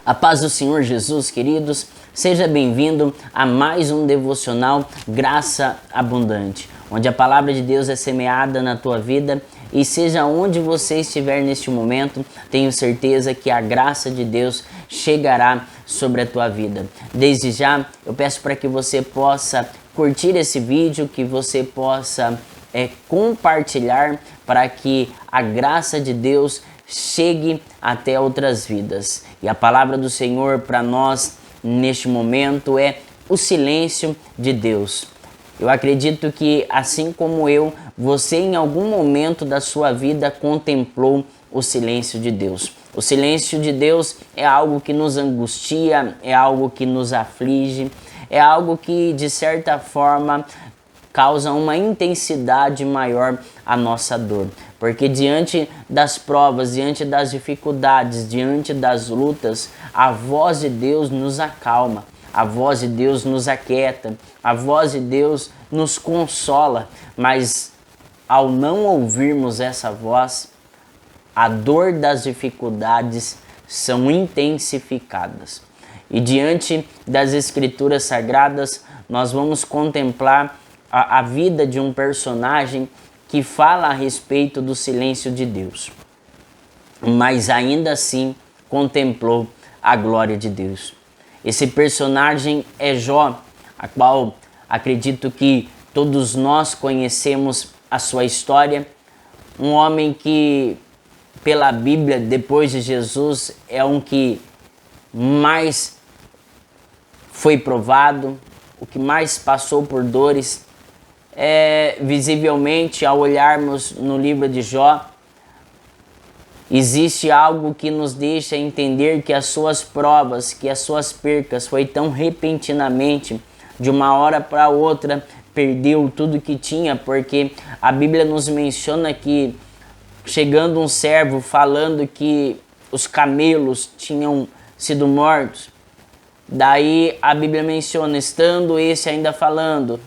A paz do Senhor Jesus, queridos, seja bem-vindo a mais um devocional Graça Abundante, onde a palavra de Deus é semeada na tua vida e seja onde você estiver neste momento, tenho certeza que a graça de Deus chegará sobre a tua vida. Desde já, eu peço para que você possa curtir esse vídeo, que você possa compartilhar para que a graça de Deus chegue até outras vidas. E a palavra do Senhor para nós neste momento é o silêncio de Deus. Eu acredito que, assim como eu, você em algum momento da sua vida contemplou o silêncio de Deus. O silêncio de Deus é algo que nos angustia, é algo que nos aflige, é algo que, de certa forma, causa uma intensidade maior à nossa dor. Porque diante das provas, diante das dificuldades, diante das lutas, a voz de Deus nos acalma, a voz de Deus nos aquieta, a voz de Deus nos consola. Mas ao não ouvirmos essa voz, a dor das dificuldades são intensificadas. E diante das Escrituras Sagradas, nós vamos contemplar a vida de um personagem que fala a respeito do silêncio de Deus, mas ainda assim contemplou a glória de Deus. Esse personagem é Jó, a qual acredito que todos nós conhecemos a sua história. Um homem que, pela Bíblia, depois de Jesus, é um que mais foi provado, o que mais passou por dores. Visivelmente, ao olharmos no livro de Jó, existe algo que nos deixa entender que as suas provas, que as suas percas foi tão repentinamente, de uma hora para outra, perdeu tudo que tinha, porque a Bíblia nos menciona que, chegando um servo falando que os camelos tinham sido mortos, daí a Bíblia menciona, estando esse ainda falando,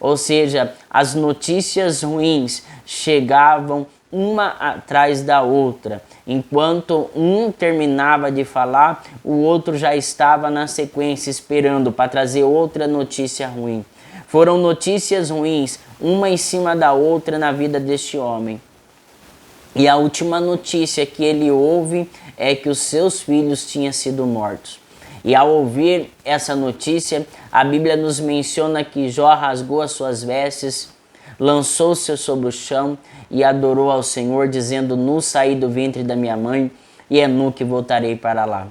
ou seja, as notícias ruins chegavam uma atrás da outra. Enquanto um terminava de falar, o outro já estava na sequência esperando para trazer outra notícia ruim. Foram notícias ruins, uma em cima da outra na vida deste homem. E a última notícia que ele ouve é que os seus filhos tinham sido mortos. E ao ouvir essa notícia, a Bíblia nos menciona que Jó rasgou as suas vestes, lançou-se sobre o chão e adorou ao Senhor, dizendo: nu saí do ventre da minha mãe e é nu que voltarei para lá.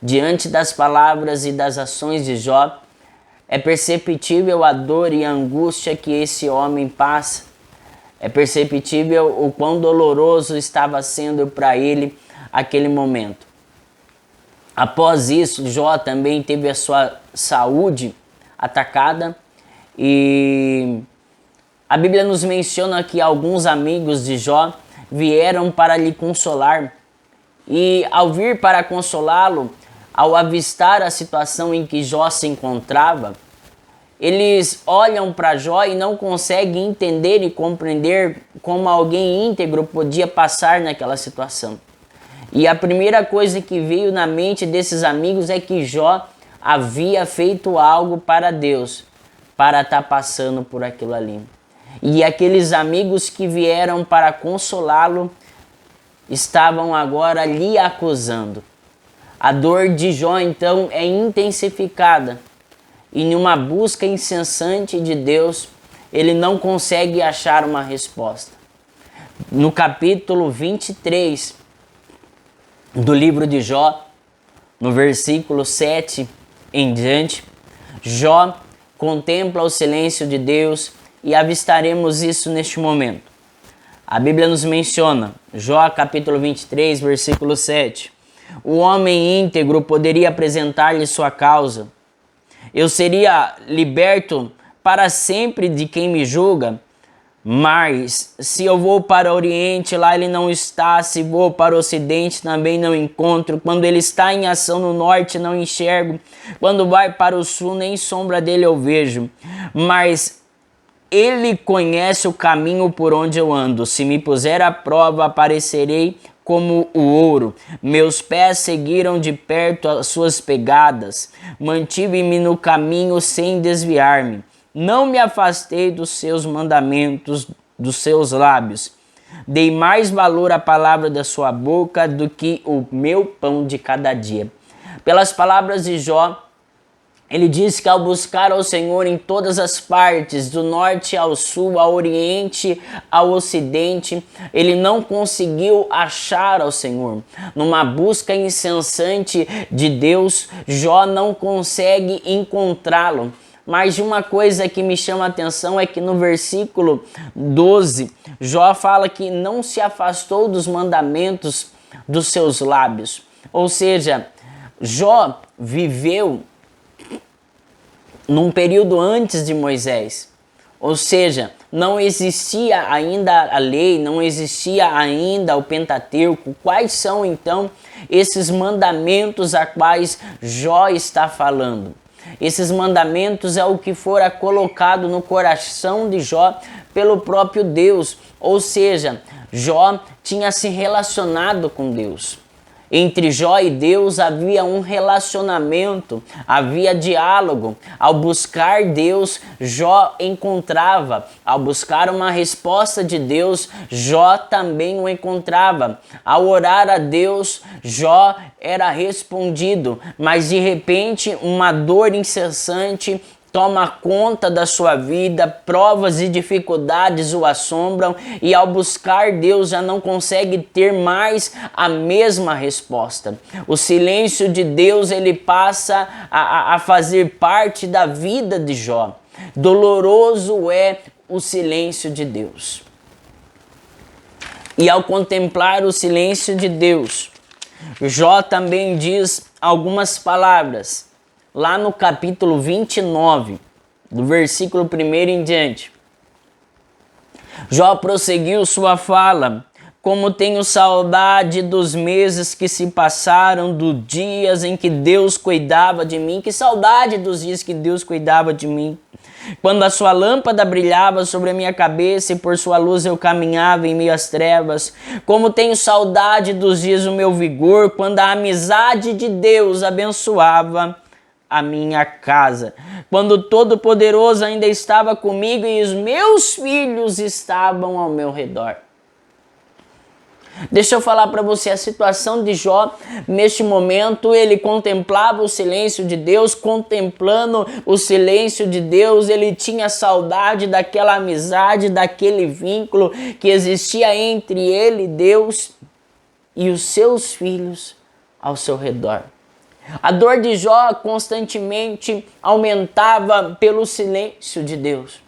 Diante das palavras e das ações de Jó, é perceptível a dor e a angústia que esse homem passa. É perceptível o quão doloroso estava sendo para ele aquele momento. Após isso, Jó também teve a sua saúde atacada e a Bíblia nos menciona que alguns amigos de Jó vieram para lhe consolar e, ao vir para consolá-lo, ao avistar a situação em que Jó se encontrava, eles olham para Jó e não conseguem entender e compreender como alguém íntegro podia passar naquela situação. E a primeira coisa que veio na mente desses amigos é que Jó havia feito algo para Deus, para estar passando por aquilo ali. E aqueles amigos que vieram para consolá-lo estavam agora lhe acusando. A dor de Jó então é intensificada. E numa busca incessante de Deus, ele não consegue achar uma resposta. No capítulo 23 do livro de Jó, no versículo 7 em diante, Jó contempla o silêncio de Deus e avistaremos isso neste momento. A Bíblia nos menciona, Jó capítulo 23, versículo 7, o homem íntegro poderia apresentar-lhe sua causa. Eu seria liberto para sempre de quem me julga. Mas se eu vou para o Oriente, lá ele não está. Se vou para o Ocidente, também não encontro. Quando ele está em ação no Norte, não enxergo. Quando vai para o Sul, nem sombra dele eu vejo. Mas ele conhece o caminho por onde eu ando. Se me puser à prova, aparecerei como o ouro. Meus pés seguiram de perto as suas pegadas. Mantive-me no caminho sem desviar-me. Não me afastei dos seus mandamentos, dos seus lábios. Dei mais valor à palavra da sua boca do que o meu pão de cada dia. Pelas palavras de Jó, ele diz que ao buscar ao Senhor em todas as partes, do norte ao sul, ao oriente, ao ocidente, ele não conseguiu achar ao Senhor. Numa busca incessante de Deus, Jó não consegue encontrá-lo. Mas uma coisa que me chama a atenção é que no versículo 12, Jó fala que não se afastou dos mandamentos dos seus lábios. Ou seja, Jó viveu num período antes de Moisés, ou seja, não existia ainda a lei, não existia ainda o Pentateuco. Quais são então esses mandamentos a quais Jó está falando? Esses mandamentos é o que fora colocado no coração de Jó pelo próprio Deus, ou seja, Jó tinha se relacionado com Deus. Entre Jó e Deus havia um relacionamento, havia diálogo. Ao buscar Deus, Jó encontrava. Ao buscar uma resposta de Deus, Jó também o encontrava. Ao orar a Deus, Jó era respondido. Mas de repente, uma dor incessante toma conta da sua vida, provas e dificuldades o assombram e ao buscar Deus já não consegue ter mais a mesma resposta. O silêncio de Deus ele passa a fazer parte da vida de Jó. Doloroso é o silêncio de Deus. E ao contemplar o silêncio de Deus, Jó também diz algumas palavras. Lá no capítulo 29, do versículo 1 em diante, Jó prosseguiu sua fala: como tenho saudade dos meses que se passaram, dos dias em que Deus cuidava de mim. Que saudade dos dias que Deus cuidava de mim. Quando a sua lâmpada brilhava sobre a minha cabeça e por sua luz eu caminhava em meio às trevas. Como tenho saudade dos dias do meu vigor, quando a amizade de Deus abençoava a minha casa, quando o Todo-Poderoso ainda estava comigo e os meus filhos estavam ao meu redor. Deixa eu falar para você a situação de Jó. Neste momento ele contemplava o silêncio de Deus, contemplando o silêncio de Deus, ele tinha saudade daquela amizade, daquele vínculo que existia entre ele e Deus e os seus filhos ao seu redor. A dor de Jó constantemente aumentava pelo silêncio de Deus.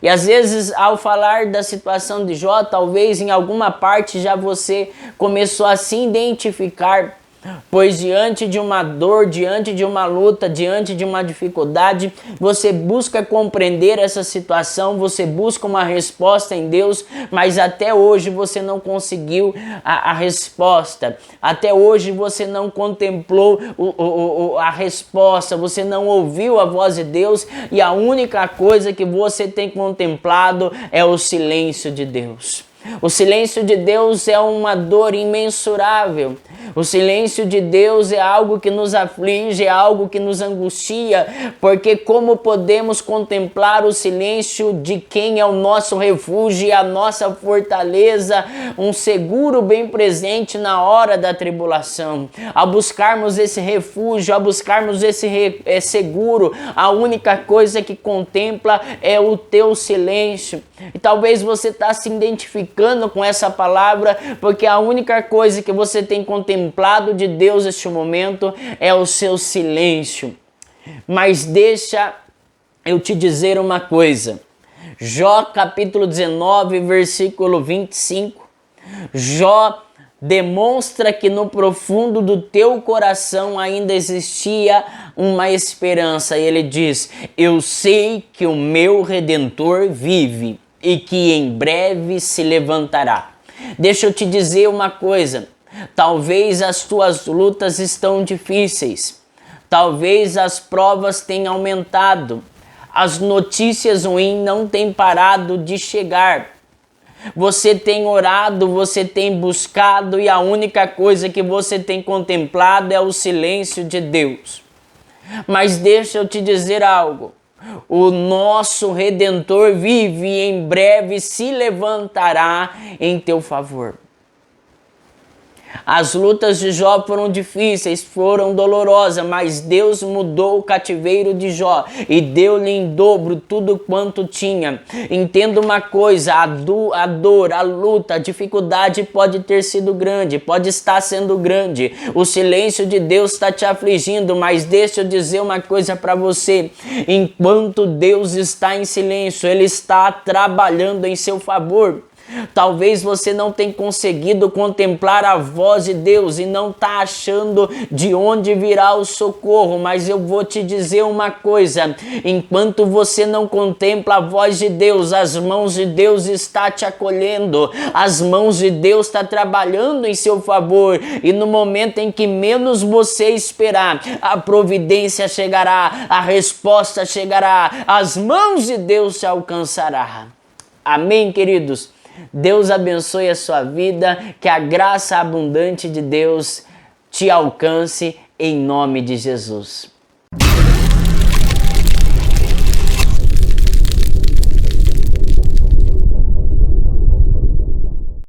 E às vezes, ao falar da situação de Jó, talvez em alguma parte já você começou a se identificar, pois diante de uma dor, diante de uma luta, diante de uma dificuldade, você busca compreender essa situação, você busca uma resposta em Deus, mas até hoje você não conseguiu a resposta. Até hoje você não contemplou a resposta, você não ouviu a voz de Deus e a única coisa que você tem contemplado é o silêncio de Deus. O silêncio de Deus é uma dor imensurável. O silêncio de Deus é algo que nos aflige, é algo que nos angustia, porque como podemos contemplar o silêncio de quem é o nosso refúgio e a nossa fortaleza, um seguro bem presente na hora da tribulação. Ao buscarmos esse refúgio, ao buscarmos esse seguro, a única coisa que contempla é o teu silêncio. E talvez você está se identificando com essa palavra, porque a única coisa que você tem contemplado de Deus neste momento é o seu silêncio. Mas deixa eu te dizer uma coisa. Jó capítulo 19, versículo 25. Jó demonstra que no profundo do teu coração ainda existia uma esperança. E ele diz: eu sei que o meu Redentor vive e que em breve se levantará. Deixa eu te dizer uma coisa. Talvez as tuas lutas estão difíceis. Talvez as provas tenham aumentado. As notícias ruins não têm parado de chegar. Você tem orado, você tem buscado e a única coisa que você tem contemplado é o silêncio de Deus. Mas deixa eu te dizer algo. O nosso Redentor vive e em breve se levantará em teu favor. As lutas de Jó foram difíceis, foram dolorosas, mas Deus mudou o cativeiro de Jó e deu-lhe em dobro tudo quanto tinha. Entenda uma coisa, a dor, a luta, a dificuldade pode ter sido grande, pode estar sendo grande. O silêncio de Deus está te afligindo, mas deixa eu dizer uma coisa para você. Enquanto Deus está em silêncio, Ele está trabalhando em seu favor. Talvez você não tenha conseguido contemplar a voz de Deus e não está achando de onde virá o socorro, mas eu vou te dizer uma coisa, enquanto você não contempla a voz de Deus, as mãos de Deus estão te acolhendo, as mãos de Deus estão trabalhando em seu favor e no momento em que menos você esperar, a providência chegará, a resposta chegará, as mãos de Deus te alcançará. Amém, queridos? Deus abençoe a sua vida, que a graça abundante de Deus te alcance em nome de Jesus.